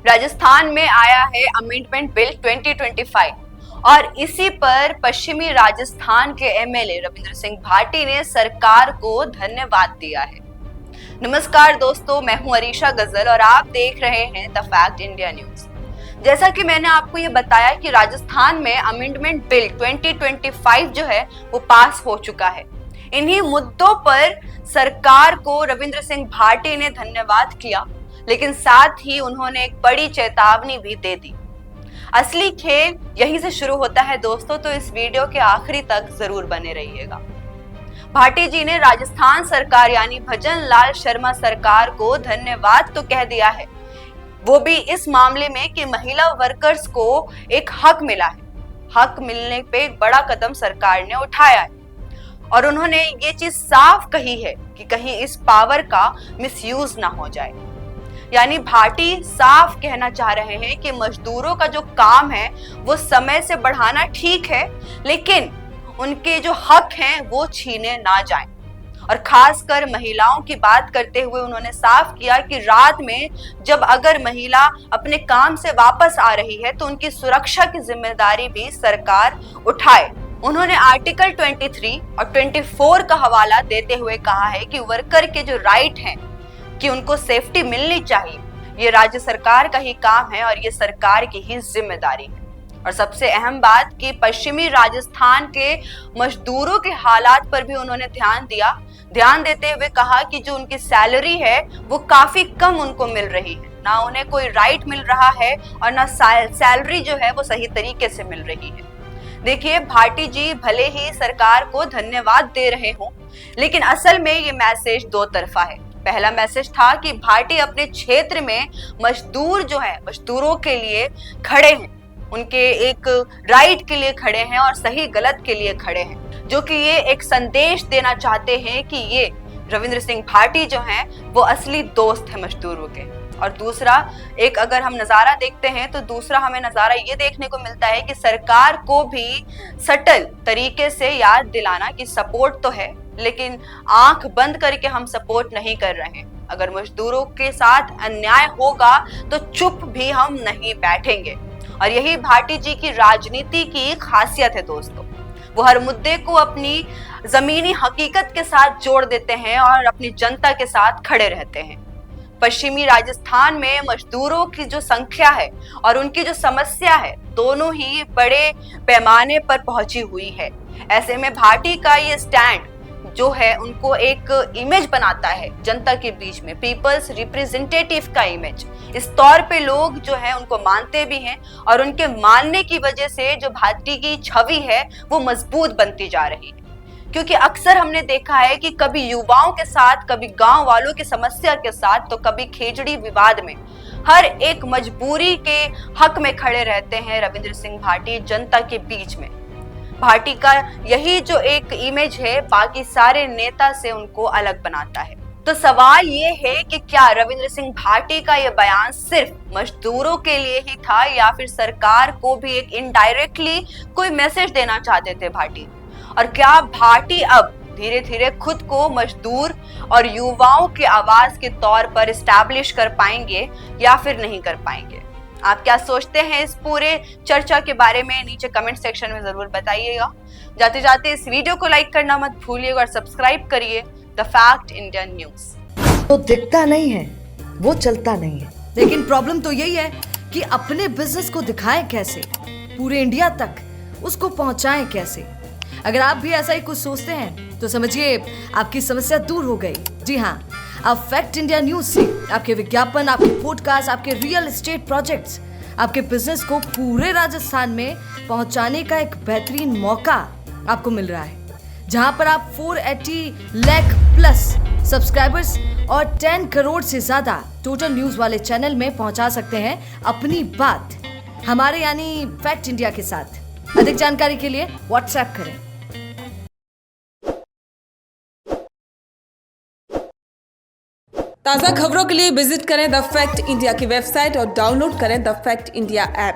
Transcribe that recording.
राजस्थान में आया है अमेंडमेंट बिल 2025 और इसी पर पश्चिमी राजस्थान के एमएलए रविंद्र सिंह भाटी ने सरकार को धन्यवाद दिया है। नमस्कार दोस्तों, मैं हूं अरीशा गजल और आप देख रहे हैं द फैक्ट इंडिया न्यूज। जैसा कि मैंने आपको ये बताया कि राजस्थान में अमेंडमेंट बिल 2025 जो है वो पास हो चुका है। इन्हीं मुद्दों पर सरकार को रविंद्र सिंह भाटी ने धन्यवाद किया, लेकिन साथ ही उन्होंने एक बड़ी चेतावनी भी दे दी। असली खेल यहीं से शुरू होता है दोस्तों, तो इस वीडियो के आखिरी तक जरूर बने रहिएगा। भाटी जी ने राजस्थान सरकार यानी भजन लाल शर्मा सरकार को धन्यवाद तो कह दिया है, वो भी इस मामले में कि महिला वर्कर्स को एक हक मिला है। हक मिलने पे एक बड़ा कदम सरकार ने उठाया है और उन्होंने ये चीज साफ कही है कि कहीं इस पावर का मिसयूज ना हो जाए। यानी भाटी साफ कहना चाह रहे हैं कि मजदूरों का जो काम है वो समय से बढ़ाना ठीक है, लेकिन उनके जो हक हैं वो छीने ना जाएं। और खासकर महिलाओं की बात करते हुए उन्होंने साफ किया कि रात में जब अगर महिला अपने काम से वापस आ रही है तो उनकी सुरक्षा की जिम्मेदारी भी सरकार उठाए। उन्होंने आर्टिकल 23 और 24 का हवाला देते हुए कहा है कि वर्कर के जो राइट हैं कि उनको सेफ्टी मिलनी चाहिए, ये राज्य सरकार का ही काम है और ये सरकार की ही जिम्मेदारी है। और सबसे अहम बात कि पश्चिमी राजस्थान के मजदूरों के हालात पर भी उन्होंने ध्यान देते हुए कहा कि जो उनकी सैलरी है वो काफी कम उनको मिल रही है, ना उन्हें कोई राइट मिल रहा है और ना सैलरी जो है वो सही तरीके से मिल रही है। देखिए, भाटी जी भले ही सरकार को धन्यवाद दे रहे हों, लेकिन असल में ये मैसेज दो तरफा है। पहला मैसेज था कि भाटी अपने क्षेत्र में मजदूर जो है मजदूरों के लिए खड़े हैं, उनके एक राइट के लिए खड़े हैं और सही गलत के लिए खड़े हैं, जो कि ये एक संदेश देना चाहते हैं कि ये रविंद्र सिंह भाटी जो हैं वो असली दोस्त है मजदूरों के। और दूसरा एक अगर हम नजारा देखते हैं तो दूसरा हमें नजारा ये देखने को मिलता है कि सरकार को भी सटल तरीके से याद दिलाना कि सपोर्ट तो है, लेकिन आंख बंद करके हम सपोर्ट नहीं कर रहे हैं। अगर मजदूरों के साथ अन्याय होगा तो चुप भी हम नहीं बैठेंगे। और यही भाटी जी की राजनीति की खासियत है दोस्तों, वो हर मुद्दे को अपनी जमीनी हकीकत के साथ जोड़ देते हैं और अपनी जनता के साथ खड़े रहते हैं। पश्चिमी राजस्थान में मजदूरों की जो संख्या है और उनकी जो समस्या है दोनों ही बड़े पैमाने पर पहुंची हुई है। ऐसे में भाटी का ये स्टैंड जो है उनको एक इमेज बनाता है जनता के बीच में, पीपल्स रिप्रेजेंटेटिव का इमेज। इस तौर पे लोग जो है उनको मानते भी हैं और उनके मानने की वजह से जो भाटी की छवि है वो मजबूत बनती जा रही है। क्योंकि अक्सर हमने देखा है कि कभी युवाओं के साथ, कभी गांव वालों की समस्या के साथ, तो कभी खेजड़ी विवाद में हर एक मजबूरी के हक में खड़े रहते हैं रविंद्र सिंह भाटी जनता के बीच में। भाटी का यही जो एक इमेज है बाकी सारे नेता से उनको अलग बनाता है। तो सवाल ये है कि क्या रविंद्र सिंह भाटी का ये बयान सिर्फ मजदूरों के लिए ही था या फिर सरकार को भी एक इनडायरेक्टली कोई मैसेज देना चाहते थे भाटी? और क्या भाटी अब धीरे धीरे खुद को मजदूर और युवाओं की आवाज के तौर पर एस्टैब्लिश कर पाएंगे या फिर नहीं कर पाएंगे? आप क्या सोचते हैं इस पूरे चर्चा के बारे में? नीचे कमेंट सेक्शन में जरूर बताइएगा। जाते जाते इस वीडियो को लाइक करना मत भूलिएगा और सब्सक्राइब करिए द फैक्ट इंडिया न्यूज। तो दिखता नहीं है वो चलता नहीं है, लेकिन प्रॉब्लम तो यही है कि अपने बिजनेस को दिखाएं कैसे, पूरे इंडिया तक उसको पहुंचाएं कैसे। अगर आप भी ऐसा ही कुछ सोचते हैं तो समझिए आपकी समस्या दूर हो गई। जी हाँ, अब फैक्ट इंडिया न्यूज से आपके विज्ञापन, आपके पॉडकास्ट, आपके रियल एस्टेट प्रोजेक्ट्स, आपके बिजनेस को पूरे राजस्थान में पहुंचाने का एक बेहतरीन मौका आपको मिल रहा है, जहां पर आप 480 लाख प्लस सब्सक्राइबर्स और 10 करोड़ से ज्यादा टोटल न्यूज वाले चैनल में पहुंचा सकते हैं अपनी बात हमारे यानी फैक्ट इंडिया के साथ। अधिक जानकारी के लिए व्हाट्सएप करें। ताज़ा खबरों के लिए विजिट करें द फैक्ट इंडिया की वेबसाइट और डाउनलोड करें द फैक्ट इंडिया ऐप।